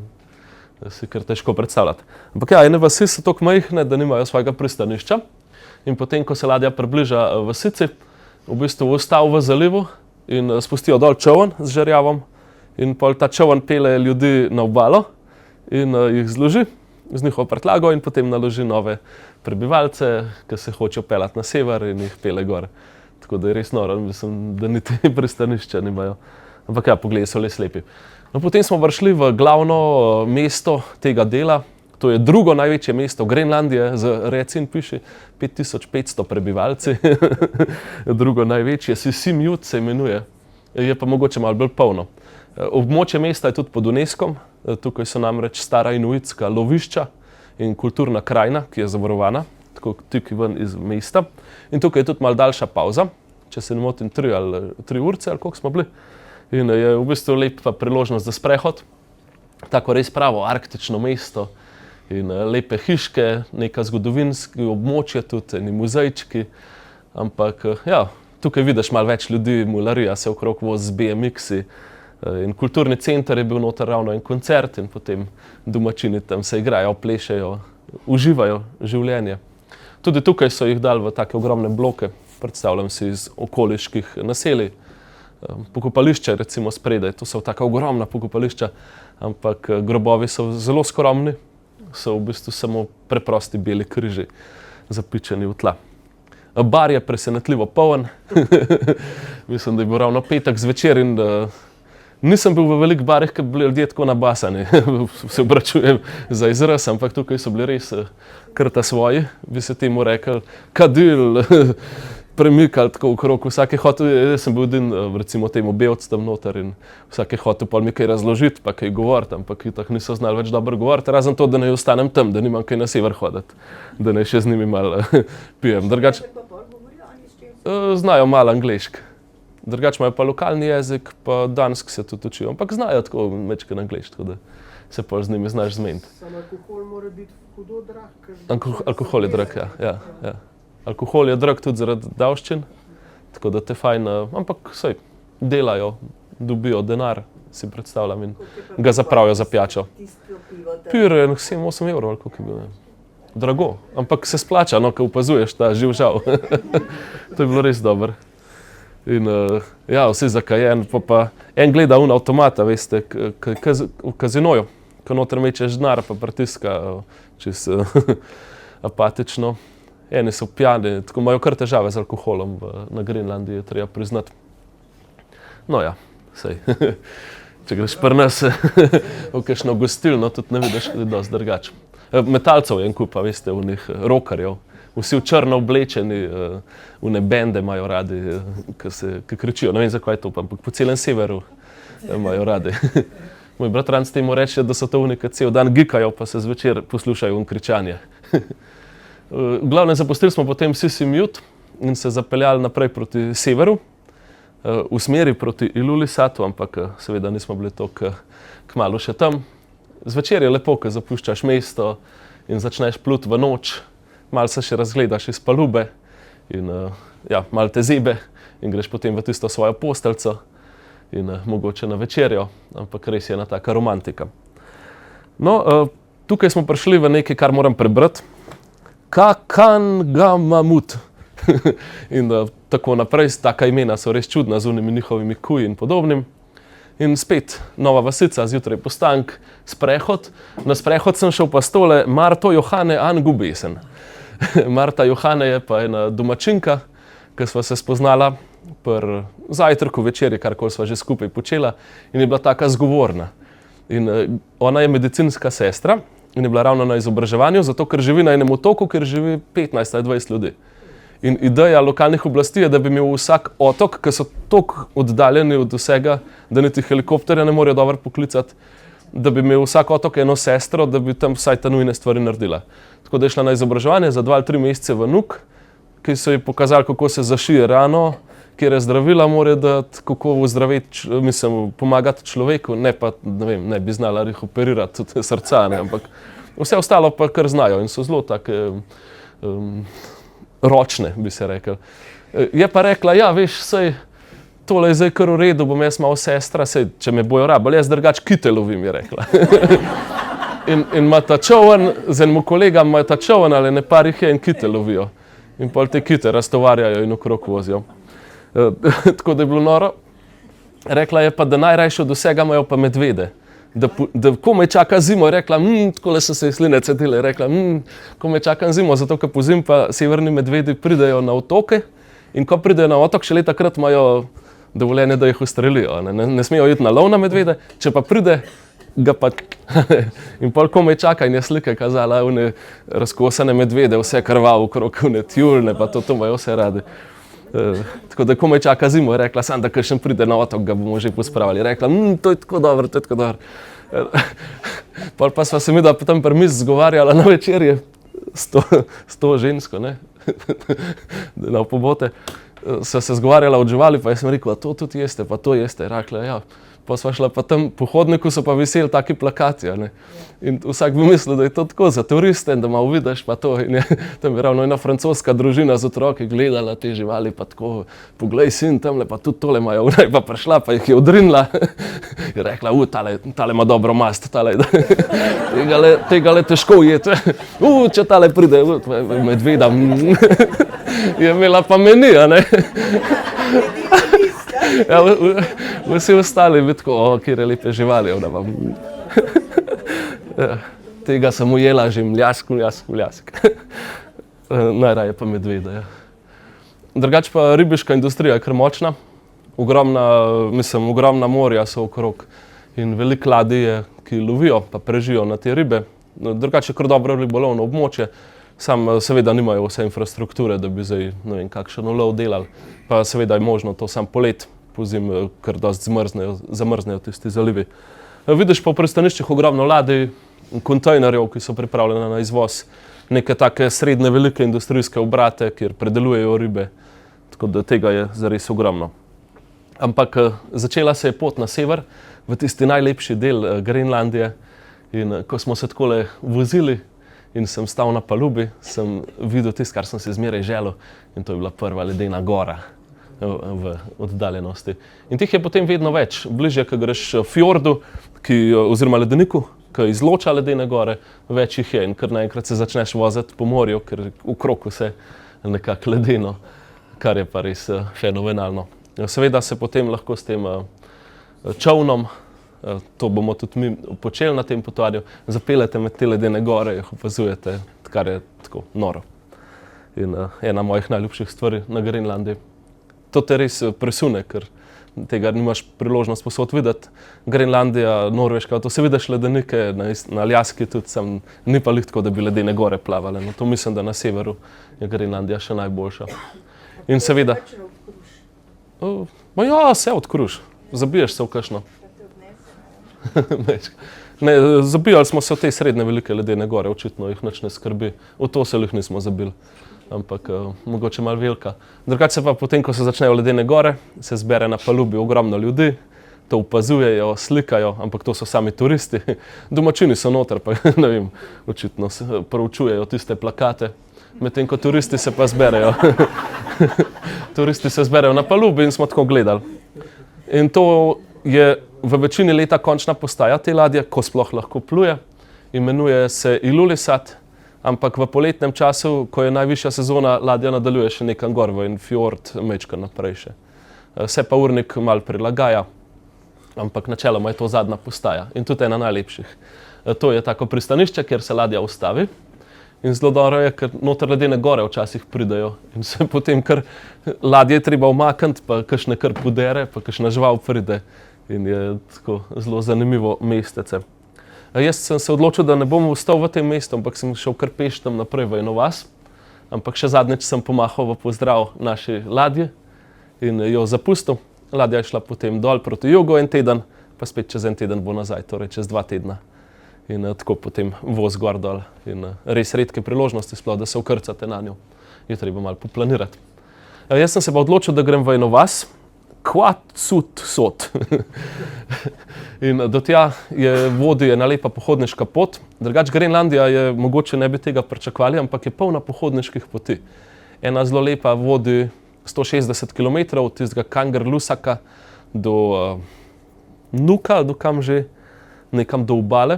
Speaker 1: Da si kar težko predstavljati. Ampak ja, ene vasi so tako majhne, da nimajo svojega pristanišča. In potem, ko se ladja približa vasici, v bistvu ustavi v zalivu in spustijo dol čoln z žerjavom. In pol ta čoln pele ljudi na obalo in jih zloži z njihovo prtljago in potem naloži nove prebivalce, ki se hočejo pelati na sever in jih pele gor. Tako da je res noro, mislim, da niti pristanišča nimajo. Ampak ja, pogledi so res lepi. No, potem smo prišli v glavno mesto tega dela, to je drugo največje mesto Grenlandije, z recin piši 5500 prebivalci. Drugo največje, Sisimiut se imenuje, je pa mogoče malo bolj polno. Območje mesta je tudi pod UNESCO, tukaj so namreč stara inuitska lovišča in kulturna krajina, ki je zavarovana, tako tik ven iz mesta. In tukaj je tudi malo daljša pauza, če se ne motim 3 urce ali koliko smo bili. In je v bistvu lepa priložnost za sprehod, tako res pravo arktično mesto in lepe hiške, neka zgodovinski območje tudi, eni muzejčki, ampak ja, tukaj vidiš malo več ljudi, mularija se okrog vozi z BMX-i in kulturni center je bil noter ravno en koncert in potem domačini tam se igrajo, plešejo, uživajo življenje. Tudi tukaj so jih dali v take ogromne bloke, predstavljam si iz okoliških naselij. Pokopališče recimo spredaj, to so taka ogromna pokopališča, ampak grobovi so zelo skromni, so v bistvu samo preprosti beli križi zapičeni v tla. Bar je presenetljivo poln, mislim, da je bil ravno petek zvečer in nisem bil v velikih barih, ker bi bili ljudje tako nabasani, se obračujem za izraz, ampak tukaj so bili res kar ta svoji, bi se temu rekel, kadil, premikali tako okrog, vsake hotel, jaz sem bil edin, recimo temu belc tam noter in vsake hotel pol mi kaj razložiti, pa kaj govoriti, ampak itak niso znali več dobro govoriti, razen to, da naj ostanem tam, da nimam kaj na sever hoditi, da naj še z njimi malo pijem. Drugače, znajo malo anglešk. Drugače imajo pa lokalni jezik, pa dansk se tudi učijo, ampak znajo tako mečkaj anglešk, tako da se pol z njimi znaš zmeniti.
Speaker 2: Samo alkohol mora biti hudo drag.
Speaker 1: Alkohol je drag, ja. Alkohol je drag tudi zaradi davščin, tako da te fajn, ampak saj delajo, dobijo denar, si predstavljam, in ga zapravijo za pijačo. Pivo je 7-8 evrov, ali koliko je bilo. Drago, ampak se splača, no, ko opazuješ ta živžav. To je bilo res dobro. In ja, vsi zakajen, pa en gleda avtomata, veste, v kazinoju, ko noter mečeš denar, pa pritiska čez apatično. Eni so pijani, tako imajo kar težave z alkoholom na Grenlandiji, treba priznati. No ja, sej, če greš pri nas v kakšno gostilno, tudi ne vidiš, da je dosti drugače. Metalcev je en kup, veste, unih rockerjev. Vsi v črno oblečeni, une bende imajo radi, ki kričijo, ne vem zakaj je to, ampak po celem severu imajo radi. Moj bratranc temu reče, da so to oni, ki cel dan gikajo, pa se zvečer poslušajo kričanje. V glavnem zapustili smo potem Sisimiut in se zapeljali naprej proti severu, v smeri proti Ilulissatu, ampak seveda nismo bili toliko kmalu še tam. Zvečer je lepo, ko zapuščaš mesto in začneš pluti v noč, malo se še razgledaš iz palube in ja, malo te zebe in greš potem v tisto svojo posteljo in mogoče na večerjo, ampak res je ena taka romantika. No, tukaj smo prišli v nekaj, kar moram prebrati. Kakangamamut. In tako naprej, taka imena so res čudna z unimi njihovimi kuji in podobnim. In spet nova vasica, zjutraj postank, sprehod. Na sprehod sem šel pa s tole Marto Johane Angubesen. Marta Johane je pa ena domačinka, ki sva se spoznala pri zajtrku, večerji, karkoli sva že skupaj počela in je bila taka zgovorna. In ona je medicinska sestra in je bila ravno na izobraževanju, zato ker živi na enem otoku, kjer živi 15 ali 20 ljudi. In ideja lokalnih oblasti je, da bi imel vsak otok, ki so toliko oddaljeni od vsega, da niti helikopterja ne morejo dobro poklicati, da bi imel vsak otok eno sestro, da bi tam vsaj ta nujne stvari naredila. Tako da je šla na izobraževanje za 2 ali 3 mesece v Nuk, ki so ji pokazali, kako se zašije rano, kjer zdravila mora dati, kako ozdraviti, pomagati človeku, ne pa, ne vem, ne bi znala operirati tudi srca, ne, ampak vse ostalo pa kar znajo in so zelo take ročne, bi se rekel. Je pa rekla, ja, veš, sej, tole je zdaj kar v redu, bom jaz malo sestra, sej, če me bojo rabili, jaz drugač kite lovim, je rekla. In ima ta čovn, z enim kolegom ima ta čovn, ali ne par jih je in kite lovijo. In pol te kite raztovarjajo in okrog vozijo. Tako da je bilo noro. Rekla je pa, da najrajše od vsega imajo pa medvede. Da komaj čaka zimo, je rekla, takole so se sline cedile, je rekla, komaj čakam zimo, zato ker pozimi pa severni medvedi pridejo na otoke in ko pridejo na otok, šele takrat imajo dovoljenje, da jih ustrelijo. Ne smejo iti na lov na medvede, če pa pride, ga pa in pol komaj čaka in je slike kazala, one razkosane medvede, vse krvavo okrog, one tjulne, pa to imajo vse radi. Tako da komaj čaka zimo, je rekla, sam da kakšen pride na otok, ga bomo že pospravili. Je rekla, to je tako dobro, to je tako dobro. Pol pa sva se mi da potem pri mizi zgovarjala na večerje s to žensko, ne, na pobote. Sva se zgovarjala od živali, pa jaz sem rekel, to tudi jeste, pa to jeste. Rekla, ja. Pa sva šla pa tam po hodniku, so pa viseli taki plakati, ne. In vsak bi mislil, da je to tako za turiste, da malo vidiš pa to. In je tam je ravno ena francoska družina z otroki gledala te živali, pa tako, poglej sin, tamle pa tudi tole imajo. Ona je pa prišla, pa jih je odrinila. Je rekla, tale ima dobro mast, tega le težko ujeti. Če tale pride, medveda, je imela pa meni, ne. Ja, vsi ostali bi tako, kjer je lepe živali, ona vam. Tega sem ujela že mljask. Najraje pa medvede, ja. Drugač pa ribiška industrija je kar močna. Ogromna morja so okrog in veliko ladij je, ki lovijo pa prežijo na te ribe. Drugač je kar dobro ribolovno območje. Sam seveda nimajo vse infrastrukture, da bi zdaj, ne vem, kakšen ulov delali. Pa seveda je možno to sam polet, pozimi, ker dosti zamrznejo tisti zalivi. Vidiš pa v pristaniščih ogromno ladij, kontejnerjev, ki so pripravljene na izvoz, neke take srednje velike industrijske obrate, kjer predelujejo ribe, tako da tega je zares ogromno. Ampak začela se je pot na sever, v tisti najlepši del Grenlandije, in ko smo se takole vozili in sem stal na palubi, sem videl tisto, kar sem si zmeraj želel, in to je bila prva ledena gora v oddaljenosti. In teh je potem vedno več. Bližje, ko greš fjordu, oziroma ledeniku, ki izloča ledene gore, več jih je in kar naenkrat se začneš voziti po morju, ker okrog vse nekako ledeno, kar je pa res fenomenalno. Seveda se potem lahko s tem čolnom, to bomo tudi mi počeli na tem potovarju, zapeljete med te ledene gore, jih opazujete, kar je tako noro. In ena mojih najljubših stvari na Grenlandiji. To te res presune, ker tega nimaš priložnost posod videti. Grenlandija, Norveška, to se vidiš ledenike, na Aljaski tudi, ni pa lih tako, da bi ledene gore plavale. No, to mislim, da na severu je Grenlandija še najboljša. In seveda... Ja, se odkruš, zabiješ se v kakšno. Ne, zabijali smo se v te srednje velike ledene gore, očitno jih nič ne skrbi. V to se jih nismo zabili, ampak mogoče malo velika. Drugače se pa potem, ko se začnejo ledene gore, se zbere na palubi ogromno ljudi, to opazujejo, slikajo, ampak to so sami turisti. Domačini so noter, pa ne vem, očitno proučujejo tiste plakate, medtem ko turisti se pa zberejo. Turisti se zberejo na palubi in smo tako gledali. In to je v večini leta končna postaja te ladje, ko sploh lahko pluje. Imenuje se Ilulissat, ampak v poletnem času, ko je najvišja sezona, ladja nadaljuje še nekam gor v en fjord, mečka naprej še. Se pa urnik malo prilagaja, ampak načeloma je to zadnja postaja in tudi ena najlepših. To je tako pristanišče, kjer se ladja ustavi. In zelo dobro je, ker noter ledene gore včasih pridejo in se potem kar ladje treba umakniti, pa kakšne kar podere, pa kakšna žival pride. In je tako zelo zanimivo mestece. Jaz sem se odločil, da ne bom ostal v tem mestu, ampak sem šel kar peš tam naprej v eno vas. ampak še zadnjič sem pomahal v pozdrav naši ladji in jo zapustil. Ladja je šla potem dol proti jugu en teden, pa spet čez en teden bo nazaj, torej čez 2 tedna. In tako potem voz gor dol. In res redke priložnosti sploh, da se ukrcate na njo. Je treba malo poplanirati. Jaz sem se pa odločil, da grem v eno vas, Quatsutsot. In do tja vodi ena lepa pohodniška pot. Drugač Grenlandija je, mogoče ne bi tega pričakovali, ampak je polna pohodniških poti. Ena zelo lepa vodi 160 km od tistega Kangerlusaka do Nuka, do kam že, nekam do obale.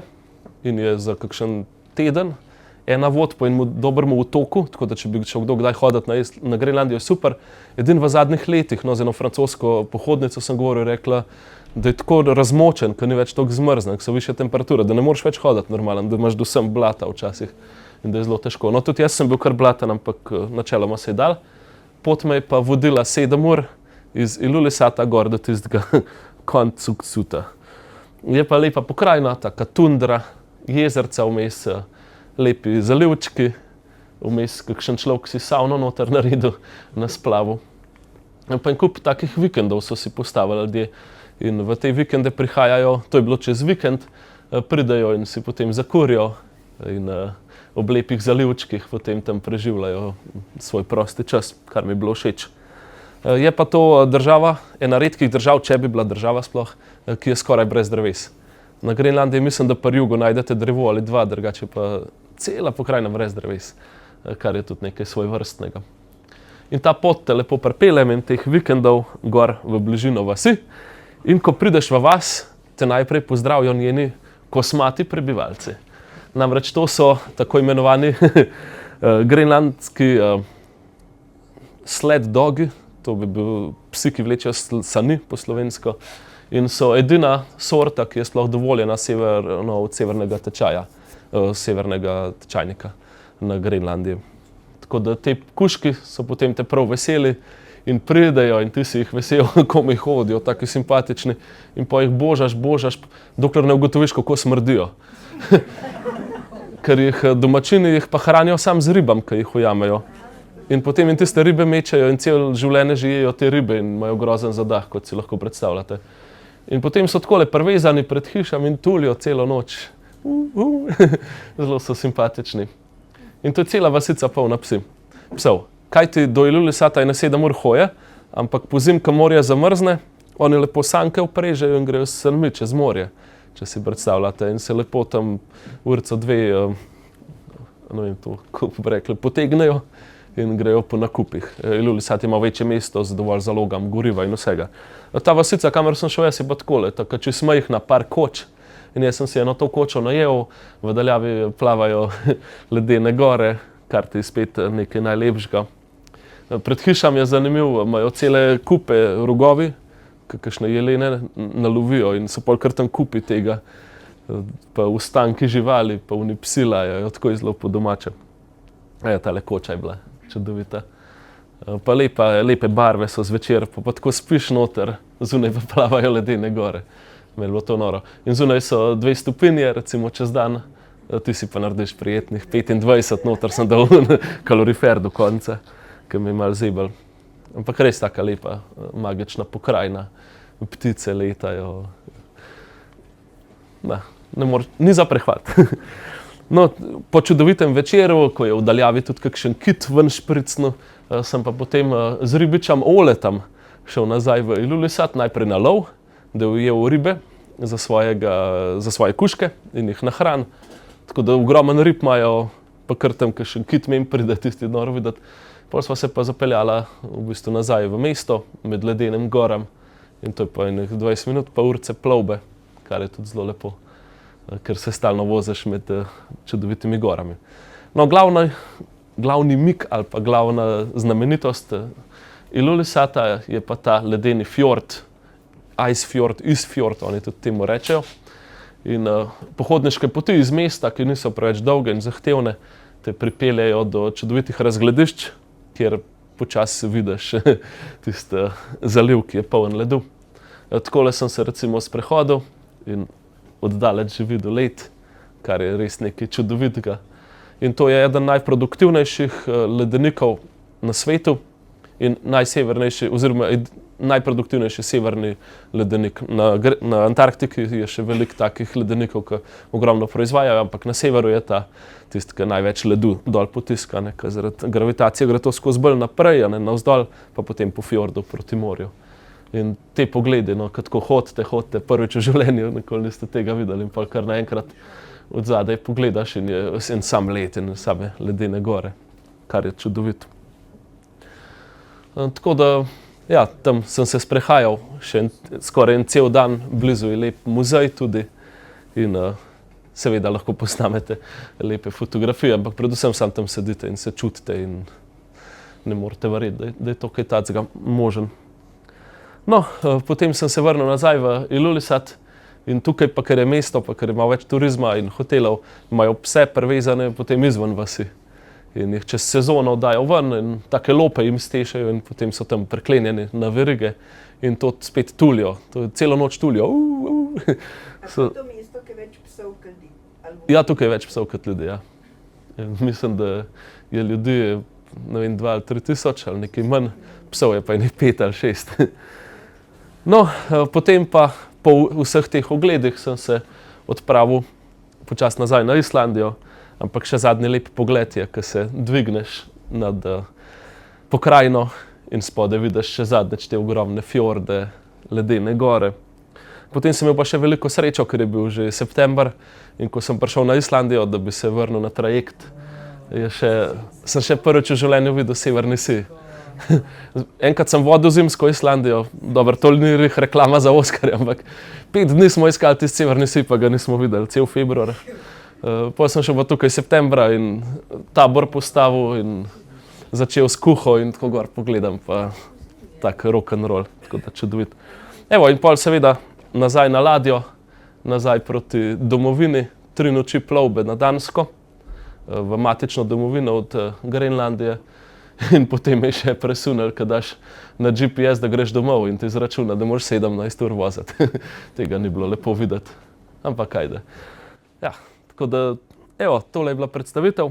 Speaker 1: In je za kakšen teden ena vod po enem dobremu otoku, tako da če bi šel kdo kdaj hoditi na Grenlandijo, je super. Edino v zadnjih letih, no, z eno francosko pohodnico sem govoril, rekla, da je tako razmočen, ker ni več toliko zmrznen, ker so višje temperature, da ne moreš več hoditi normalno, da imaš do vsem blata včasih in da je zelo težko. No, tudi jaz sem bil kar blaten, ampak načeloma se je dal. Pot me je pa vodila 7 ur iz Ilulissata gor do tistega Quatsutsuta. Je pa lepa pokrajina, taka tundra, jezerca vmes, lepi zalivčki, vmes kakšen človek si savno noter naredil na splavu. Pa en kup takih vikendov so si postavili ljudje in v te vikende prihajajo, to je bilo čez vikend, pridejo in si potem zakurijo in ob lepih zalivčkih potem tam preživljajo svoj prosti čas, kar mi je bilo všeč. Je pa to država, ena redkih držav, če bi bila država sploh, ki je skoraj brez dreves. Na Grenlandiji mislim, da pri jugu najdete drevo ali dva, drugače pa cela pokrajina brez dreves, kar je tudi nekaj svojvrstnega. In ta pot te lepo pripeljem in teh vikendov gor v bližino vasi. In ko prideš v vas, te najprej pozdravijo njeni kosmati prebivalci. Namreč to so tako imenovani grenlandski sled dogi, to bi bil psi, ki vlečejo sani po slovensko. In so edina sorta, ki je sploh dovoljena od severnega tečaja, severnega tečajnika na Grenlandiji. Tako da te kužki so potem te prav veseli in pridejo in ti si jih vesel, ko mi hodijo, taki simpatični. In pa jih božaš, dokler ne ugotoviš, kako smrdijo. Ker jih domačini jih pa hranijo sam z ribam, ki jih ujamejo. In potem in tiste ribe mečejo in cel življenje žijejo te ribe in imajo grozen zadah, kot si lahko predstavljate. In potem so takole privezani pred hišami in tulijo celo noč. Zelo so simpatični. In to je cela vasica polna psov. Kajti do Ilulissata je na 7 ur hoje, ampak pozim, ko morje zamrzne, oni lepo sanke oprežejo in grejo sanmi čez morje, če si predstavljate. In se lepo tam urico dve, ne vem to, kako bi rekli, potegnejo in grejo po nakupih. Ilulissat ima večje mesto z dovolj zalogam goriva in vsega. Ta vasica, kamor sem šel, je pa takole, tako čist majhna, par koč. In jaz sem si eno to kočo najel, v daljavi plavajo ledene gore, kar ti spet nekaj najlepšega. Pred hišami je zanimivo, imajo cele kupe rogovi, kakšne jelene nalovijo in so pol kar tam kupi tega, pa ostanki živali, pa oni psi lajajo, tako je zelo po domače. Tale koča je bila čudovita. Pa lepe barve so zvečer, pa tako spiš noter, zunaj pa plavajo ledene gore. Meni je bilo to noro. In zunaj so 2 stopinje, recimo čez dan, ti si pa narediš prijetnih 25, noter sem dal kalorifer do konca, ki mi je malo zebel. Ampak res taka lepa, magična pokrajina, ptice letajo. Ni za prehvat. No, po čudovitem večeru, ko je v daljavi tudi kakšen kit ven špricno, sem pa potem z ribičem Oletom šel nazaj v Ilulissat, najprej na lov, da je ujel ribe za svoje kužke in jih nahran. Tako da ogromen rib imajo, pa kar tam kakšen kit mem pride tisti nor videti. Potem sva se pa zapeljala v bistvu nazaj v mesto, med ledenim goram. In to je pa enih 20 minut, pa urce plovbe, kar je tudi zelo lepo, ker se stalno voziš med čudovitimi gorami. No, glavni mik ali pa glavna znamenitost Ilulissata je pa ta ledeni fjord, Ice Fjord, Isfjord, oni tudi temu rečejo. In pohodniške poti iz mesta, ki niso preveč dolge in zahtevne, te pripeljejo do čudovitih razgledišč, kjer počasi vidiš tisti zaliv, ki je poln ledu. Takole sem se recimo sprehodil in oddaleč že videl led, kar je res nekaj čudovitega. In to je eden najproduktivnejših ledenikov na svetu in najsevernejši oziroma najproduktivnejši severni ledenik. Na Antarktiki je še veliko takih ledenikov, ki ogromno proizvajajo, ampak na severu je ta tisti, ki največ ledu dol potiska, ker zaradi gravitacije gre to skozi bolj naprej, navzdol, pa potem po fjordu proti morju. In te pogledi, no, ko tako hodite prvič v življenju, nikoli niste tega videli in pa kar naenkrat od zadaj pogledaš in je en sam led in same ledene gore, kar je čudovito. Tako da, ja, tam sem se sprehajal še skoraj en cel dan, blizu je lep muzej tudi in seveda lahko posnamete lepe fotografije, ampak predvsem sam tam sedite in se čutite in ne morete verjeti, da je to kaj takega možen. No, potem sem se vrnil nazaj v Ilulissat in tukaj pa, ker je mesto, pa ker ima več turizma in hotelov, imajo pse prevezane potem izven vasi. In jih čez sezono dajo ven in take lope jim stešajo in potem so tam priklenjeni na verige in to spet tulijo, to celo noč tulijo.
Speaker 4: A je to mesto, ki je več psov kot ljudi?
Speaker 1: Ja, tukaj je več psov kot ljudi, ja. In mislim, da je ljudi, ne vem, 2 ali 3 tisoč ali nekaj manj, psov je pa enih 5 ali 6. No, potem pa po vseh teh ogledih sem se odpravil počasi nazaj na Islandijo, ampak še zadnji lep pogled je, ko se dvigneš nad pokrajino in spodaj vidiš še zadnjič te ogromne fjorde, ledene gore. Potem sem imel pa še veliko srečo, ker je bil že september in ko sem prišel na Islandijo, da bi se vrnil na trajekt, sem še prvič v življenju videl Severni sij. Enkrat sem vodil zimsko Islandijo, dobro, to ni reklama za Oskarja, ampak 5 dni smo iskali tisti Severni sij, pa ga nismo videli, cel februar. Potem sem šel pa tukaj septembra in tabor postavil in začel s kuho in tako gor pogledam, pa tak rock'n'roll, tako da čudovit. Evo, in pol seveda nazaj na ladjo, nazaj proti domovini, 3 noči plovbe na Dansko, v matično domovino od Grenlandije in potem je še presunel, ko daš na GPS, da greš domov in ti izračuna, da moraš 17 ur voziti. Tega ni bilo lepo videti, ampak ajde. Ja. Tako da, evo, tole je bila predstavitev.